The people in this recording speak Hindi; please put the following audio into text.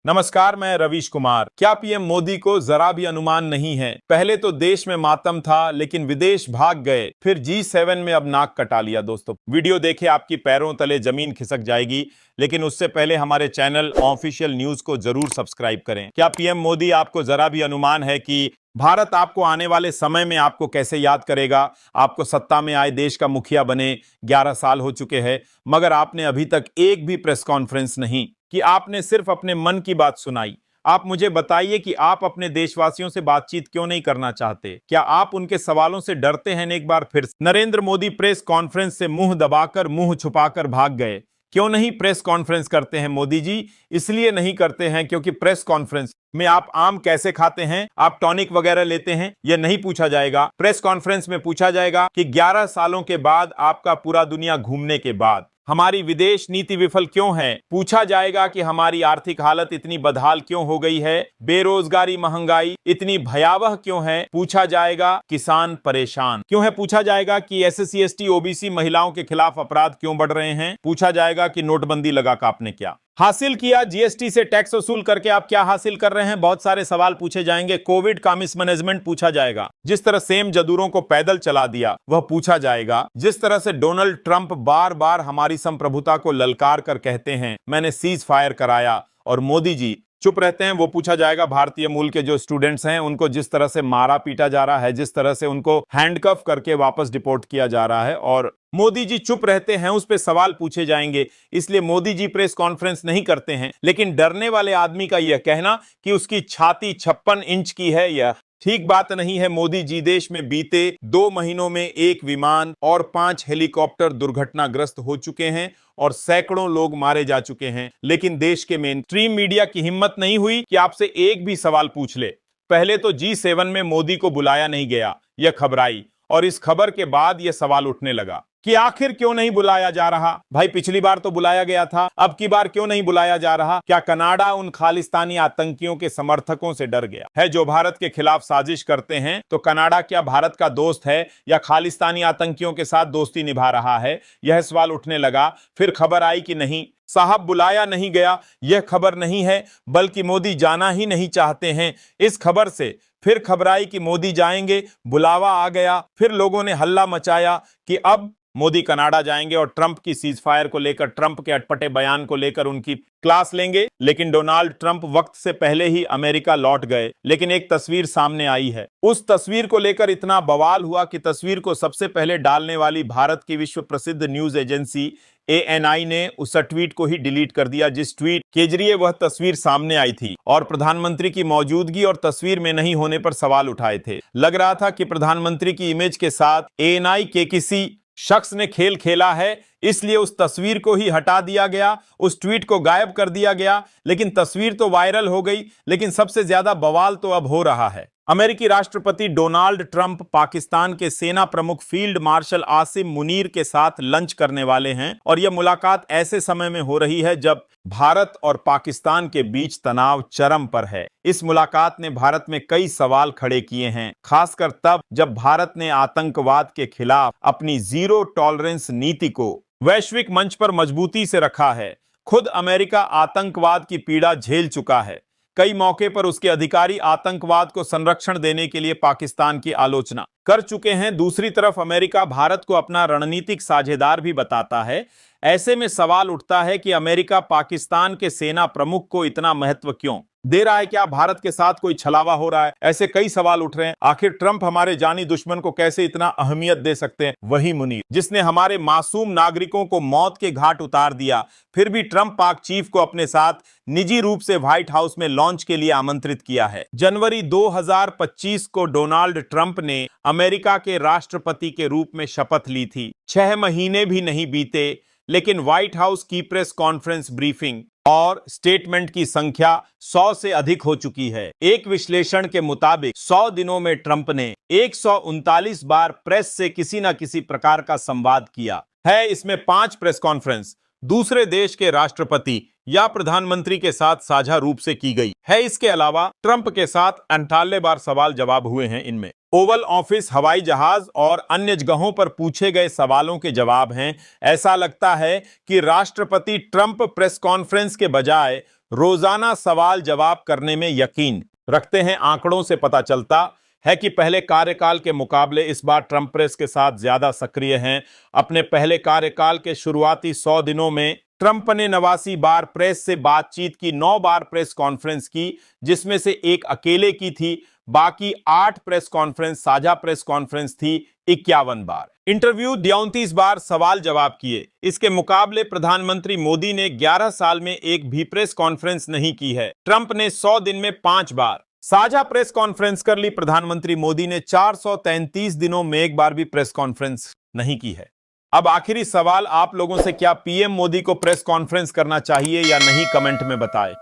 नमस्कार, मैं रवीश कुमार। क्या पीएम मोदी को जरा भी अनुमान नहीं है? पहले तो देश में मातम था, लेकिन विदेश भाग गए, फिर G7 में अब नाक कटा लिया। दोस्तों, वीडियो देखे आपकी पैरों तले जमीन खिसक जाएगी, लेकिन उससे पहले हमारे चैनल ऑफिशियल न्यूज को जरूर सब्सक्राइब करें। क्या पीएम मोदी आपको जरा भी अनुमान है कि भारत आपको आने वाले समय में आपको कैसे याद करेगा? आपको सत्ता में आए देश का मुखिया बने 11 साल हो चुके हैं, मगर आपने अभी तक एक भी प्रेस कॉन्फ्रेंस नहीं कि आपने सिर्फ अपने मन की बात सुनाई। आप मुझे बताइए कि आप अपने देशवासियों से बातचीत क्यों नहीं करना चाहते? क्या आप उनके सवालों से डरते हैं? एक बार फिर नरेंद्र मोदी प्रेस कॉन्फ्रेंस से मुंह दबाकर, मुंह छुपाकर भाग गए। क्यों नहीं प्रेस कॉन्फ्रेंस करते हैं मोदी जी? इसलिए नहीं करते हैं क्योंकि प्रेस कॉन्फ्रेंस में आप आम कैसे खाते हैं, आप टॉनिक वगैरह लेते हैं, यह नहीं पूछा जाएगा। प्रेस कॉन्फ्रेंस में पूछा जाएगा कि 11 सालों के बाद, आपका पूरा दुनिया घूमने के बाद, हमारी विदेश नीति विफल क्यों है? पूछा जाएगा कि हमारी आर्थिक हालत इतनी बदहाल क्यों हो गई है? बेरोजगारी, महंगाई इतनी भयावह क्यों है? पूछा जाएगा किसान परेशान क्यों है? पूछा जाएगा कि SC ST OBC महिलाओं के खिलाफ अपराध क्यों बढ़ रहे हैं? पूछा जाएगा कि नोटबंदी लगा का आपने क्या हासिल किया? GST से टैक्स वसूल करके आप क्या हासिल कर रहे हैं? बहुत सारे सवाल पूछे जाएंगे। कोविड का मिसमैनेजमेंट पूछा जाएगा। जिस तरह सेम जदूरों को पैदल चला दिया वह पूछा जाएगा। जिस तरह से डोनाल्ड ट्रंप बार बार हमारी संप्रभुता को ललकार कर कहते हैं मैंने सीज फायर कराया, और मोदी जी चुप रहते हैं, वो पूछा जाएगा। भारतीय मूल के जो स्टूडेंट्स हैं उनको जिस तरह से मारा पीटा जा रहा है, जिस तरह से उनको हैंडकफ करके वापस डिपोर्ट किया जा रहा है, और मोदी जी चुप रहते हैं, उस पे सवाल पूछे जाएंगे। इसलिए मोदी जी प्रेस कॉन्फ्रेंस नहीं करते हैं। लेकिन डरने वाले आदमी का यह कहना कि उसकी छाती 56 इंच की है, यह ठीक बात नहीं है। मोदी जी देश में बीते 2 महीनों में 1 विमान और 5 हेलीकॉप्टर दुर्घटनाग्रस्त हो चुके हैं और सैकड़ों लोग मारे जा चुके हैं। लेकिन देश के मेन स्ट्रीम मीडिया की हिम्मत नहीं हुई कि आपसे एक भी सवाल पूछ ले। पहले तो G7 में मोदी को बुलाया नहीं गया, यह खबर आई, और इस खबर के बाद यह सवाल उठने लगा कि आखिर क्यों नहीं बुलाया जा रहा? भाई, पिछली बार तो बुलाया गया था, अब की बार क्यों नहीं बुलाया जा रहा? क्या कनाडा उन खालिस्तानी आतंकियों के समर्थकों से डर गया है जो भारत के खिलाफ साजिश करते हैं? तो कनाडा क्या भारत का दोस्त है या खालिस्तानी आतंकियों के साथ दोस्ती निभा रहा है? यह सवाल उठने लगा। फिर खबर आई कि नहीं साहब, बुलाया नहीं गया। यह खबर नहीं है, बल्कि मोदी जाना ही नहीं चाहते हैं। इस खबर से फिर खबर आई कि मोदी जाएंगे, बुलावा आ गया। फिर लोगों ने हल्ला मचाया कि अब मोदी कनाडा जाएंगे और ट्रंप की सीज फायर को लेकर, ट्रंप के अटपटे बयान को लेकर उनकी क्लास लेंगे। लेकिन डोनाल्ड ट्रंप वक्त से पहले ही अमेरिका लौट गए। लेकिन एक तस्वीर सामने आई है। उस तस्वीर को लेकर इतना बवाल हुआ कि तस्वीर को सबसे पहले डालने वाली भारत की विश्व प्रसिद्ध न्यूज एजेंसी ANI ने उस ट्वीट को ही डिलीट कर दिया, जिस ट्वीट के जरिए वह तस्वीर सामने आई थी और प्रधानमंत्री की मौजूदगी और तस्वीर में नहीं होने पर सवाल उठाए थे। लग रहा था कि प्रधानमंत्री की इमेज के साथ ANI के किसी शख्स ने खेल खेला है, इसलिए उस तस्वीर को ही हटा दिया गया, उस ट्वीट को गायब कर दिया गया। लेकिन तस्वीर तो वायरल हो गई। लेकिन सबसे ज्यादा बवाल तो अब हो रहा है। अमेरिकी राष्ट्रपति डोनाल्ड ट्रंप पाकिस्तान के सेना प्रमुख फील्ड मार्शल आसिम मुनीर के साथ लंच करने वाले हैं, और यह मुलाकात ऐसे समय में हो रही है जब भारत और पाकिस्तान के बीच तनाव चरम पर है। इस मुलाकात ने भारत में कई सवाल खड़े किए हैं, खासकर तब जब भारत ने आतंकवाद के खिलाफ अपनी जीरो टॉलरेंस नीति को वैश्विक मंच पर मजबूती से रखा है। खुद अमेरिका आतंकवाद की पीड़ा झेल चुका है। कई मौके पर उसके अधिकारी आतंकवाद को संरक्षण देने के लिए पाकिस्तान की आलोचना कर चुके हैं। दूसरी तरफ अमेरिका भारत को अपना रणनीतिक साझेदार भी बताता है। ऐसे में सवाल उठता है कि अमेरिका पाकिस्तान के सेना प्रमुख को इतना महत्व क्यों दे रहा है? क्या भारत के साथ कोई छलावा हो रहा है? ऐसे कई सवाल उठ रहे हैं। आखिर ट्रंप हमारे जानी दुश्मन को कैसे इतना अहमियत दे सकते हैं? वही मुनीर जिसने हमारे मासूम नागरिकों को मौत के घाट उतार दिया, फिर भी ट्रंप पाक चीफ को अपने साथ निजी रूप से व्हाइट हाउस में लॉन्च के लिए आमंत्रित किया है। जनवरी 2025 को डोनाल्ड ट्रंप ने अमेरिका के राष्ट्रपति के रूप में शपथ ली थी। 6 महीने भी नहीं बीते, लेकिन व्हाइट हाउस की प्रेस कॉन्फ्रेंस, ब्रीफिंग और स्टेटमेंट की संख्या 100 से अधिक हो चुकी है। एक विश्लेषण के मुताबिक 100 दिनों में ट्रंप ने 139 बार प्रेस से किसी न किसी प्रकार का संवाद किया है। इसमें 5 प्रेस कॉन्फ्रेंस दूसरे देश के राष्ट्रपति या प्रधानमंत्री के साथ साझा रूप से की गई है। इसके अलावा ट्रंप के साथ 98 बार सवाल जवाब हुए हैं। इनमें ओवल ऑफिस, हवाई जहाज और अन्य जगहों पर पूछे गए सवालों के जवाब हैं। ऐसा लगता है कि राष्ट्रपति ट्रंप प्रेस कॉन्फ्रेंस के बजाय रोजाना सवाल जवाब करने में यकीन रखते हैं। आंकड़ों से पता चलता है कि पहले कार्यकाल के मुकाबले इस बार ट्रंप प्रेस के साथ ज्यादा सक्रिय हैं। अपने पहले कार्यकाल के शुरुआती 100 दिनों में ट्रंप ने 89 बार प्रेस से बातचीत की, 9 बार प्रेस कॉन्फ्रेंस की, जिसमें से एक अकेले की थी। बाकी 8 प्रेस कॉन्फ्रेंस साझा प्रेस कॉन्फ्रेंस थी। 51 बार इंटरव्यू, 39 बार सवाल जवाब किए। इसके मुकाबले प्रधानमंत्री मोदी ने 11 साल में एक भी प्रेस कॉन्फ्रेंस नहीं की है। ट्रंप ने 100 दिन में 5 बार साझा प्रेस कॉन्फ्रेंस कर ली। प्रधानमंत्री मोदी ने 433 दिनों में एक बार भी प्रेस कॉन्फ्रेंस नहीं की है। अब आखिरी सवाल आप लोगों से, क्या पीएम मोदी को प्रेस कॉन्फ्रेंस करना चाहिए या नहीं, कमेंट में बताएं।